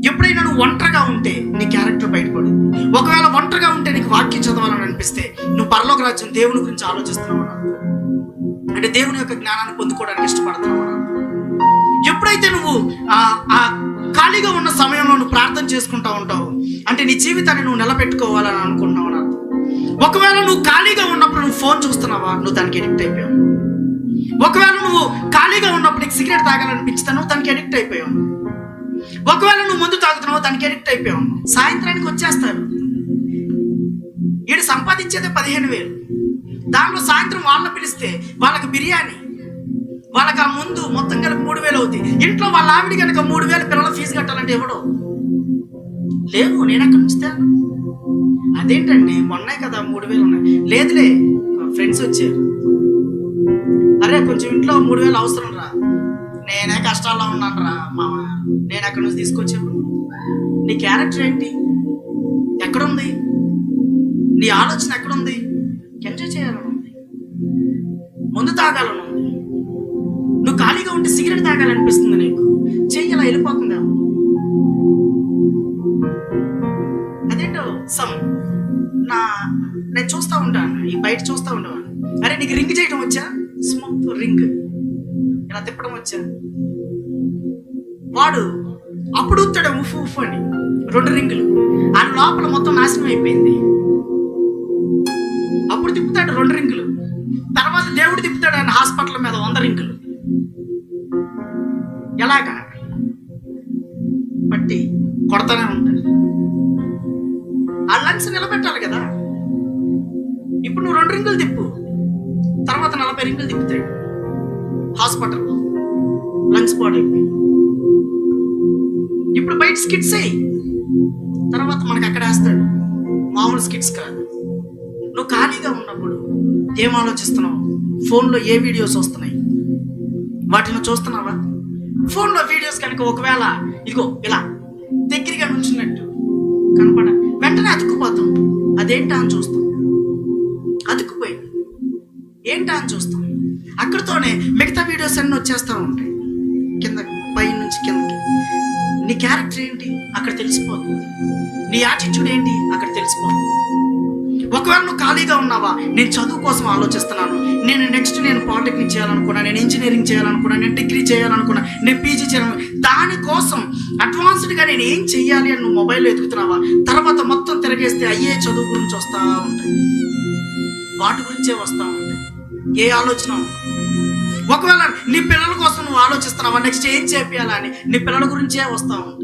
ఎప్పుడైనా నువ్వు ఒంటరిగా ఉంటే నీ క్యారెక్టర్ బయటపడింది. ఒకవేళ ఒంటరిగా ఉంటే నీకు వాక్యం చదవాలని అనిపిస్తే నువ్వు పరలోక రాజ్యం దేవుని గురించి ఆలోచిస్తున్నావు అంటే దేవుని యొక్క జ్ఞానాన్ని పొందుకోవడానికి ఇష్టపడుతున్నావు. ఎప్పుడైతే నువ్వు ఆ ఖాళీగా ఉన్న సమయంలో నువ్వు ప్రార్థన చేసుకుంటా ఉంటావు అంటే నీ జీవితాన్ని నువ్వు నిలబెట్టుకోవాలని అనుకుంటున్నావు అన్నారు. ఒకవేళ నువ్వు ఖాళీగా ఉన్నప్పుడు నువ్వు ఫోన్ చూస్తున్నావా, నువ్వు దానికి ఎడిక్ట్ అయిపోయావు. ఒకవేళ నువ్వు ఖాళీగా ఉన్నప్పుడు నీకు సిగరెట్ తాగాలనిపించితే నువ్వు దానికి ఎడిక్ట్ అయిపోయావు. ఒకవేళ నువ్వు మందు తాగుతున్నావు దానికి ఎడిక్ట్ అయిపోయావు. సాయంత్రానికి వచ్చేస్తారు, వీడు సంపాదించేదే 15,000, దాంట్లో సాయంత్రం వాళ్ళని పిలిస్తే వాళ్ళకి బిర్యానీ, వాళ్ళకి ఆ ముందు మొత్తం కలిపి 3,000 అవుతాయి. ఇంట్లో వాళ్ళ ఆవిడ కనుక 3,000 పిల్లల ఫీజు కట్టాలంటే ఎవడో లేవు, నేను ఎక్కడి నుంచి తేను? అదేంటండి మొన్నే కదా 3,000 ఉన్నాయి. లేదులే ఫ్రెండ్స్ వచ్చారు, అరే కొంచెం ఇంట్లో 3,000 అవసరం రా, నేనే కష్టాల్లో ఉన్నాను రా మామ, నేను ఎక్కడి నుంచి తీసుకొచ్చావు? నీ క్యారెక్టర్ ఏంటి? ఎక్కడుంది నీ ఆలోచన? ఎక్కడుంది? ఎంజాయ్ చేయాలని ఉంది, ముందు తాగాలని ఉంది. నువ్వు ఖాళీగా ఉంటే సిగరెట్ తాగాలనిపిస్తుంది, నీకు చెయ్యలా వెళ్ళిపోతుందేమో. అదేంటో నేను చూస్తూ ఉంటాను, ఈ బయట చూస్తూ ఉండేవాడు. అరే నీకు రింగ్ చేయడం వచ్చా? స్మూత్ రింగ్ ఇలా తిప్పడం వచ్చా? వాడు అప్పుడు ఊతాడు ఉఫ్ ఉఫ్ అని 2 రింగులు, ఆ లోపల మొత్తం నాశనం అయిపోయింది. అప్పుడు తిప్పుతాడు 2 రింగులు, తర్వాత దేవుడు తిప్పుతాడు ఆయన హాస్పిటల్ మీద 100 రింగులు. ఎలాగా బట్టి కొడతానే ఉంటాడు. ఆ లంగ్స్ నిలబెట్టాలి కదా. ఇప్పుడు నువ్వు 2 రింగులు తిప్పు, తర్వాత 40 రింగులు తిప్పుతాడు హాస్పిటల్లో, లంగ్స్ పాడైపోయి. ఇప్పుడు బయట స్కిట్స్ అయ్యి తర్వాత మనకు అక్కడ వేస్తాడు, మామూలు స్కిట్స్ కాదు. నువ్వు ఖాళీగా ఉన్నప్పుడు ఏం ఆలోచిస్తున్నావు? ఫోన్లో ఏ వీడియోస్ వస్తున్నాయి వాటిని చూస్తున్నావా? ఫోన్లో వీడియోస్ కనుక ఒకవేళ ఇదిగో ఇలా దగ్గరగా నుంచున్నట్టు కనపడ వెంటనే అతుక్కుపోతాం. అదేంటా అని చూస్తాం, అతుక్కుపోయి ఏంటా అని చూస్తాం. అక్కడితోనే మిగతా వీడియోస్ అన్నీ వచ్చేస్తూ ఉంటాయి కింద, పై నుంచి కిందకి. నీ క్యారెక్టర్ ఏంటి అక్కడ తెలిసిపోతుంది, నీ యాటిట్యూడ్ ఏంటి అక్కడ తెలిసిపోతుంది. ఒకవేళ నువ్వు ఖాళీగా ఉన్నావా, నేను చదువు కోసం ఆలోచిస్తున్నాను, నేను పాలిటెక్నిక్ చేయాలనుకున్నా, నేను ఇంజనీరింగ్ చేయాలనుకున్నా, నేను డిగ్రీ చేయాలనుకున్నా, నేను పీజీ చేయాలను, దానికోసం అడ్వాన్స్డ్గా నేను ఏం చెయ్యాలి అని నువ్వు మొబైల్లో ఎదుగుతున్నావా, తర్వాత మొత్తం తిరగేస్తే అయ్యే చదువు గురించి వస్తూ ఉంటాయి, వాటి గురించే వస్తూ ఉంటాయి. ఏ ఆలోచన? ఒకవేళ నీ పిల్లల కోసం నువ్వు ఆలోచిస్తున్నావా, నెక్స్ట్ ఏం చేయాలని నీ పిల్లల గురించే వస్తూ ఉంటాయి.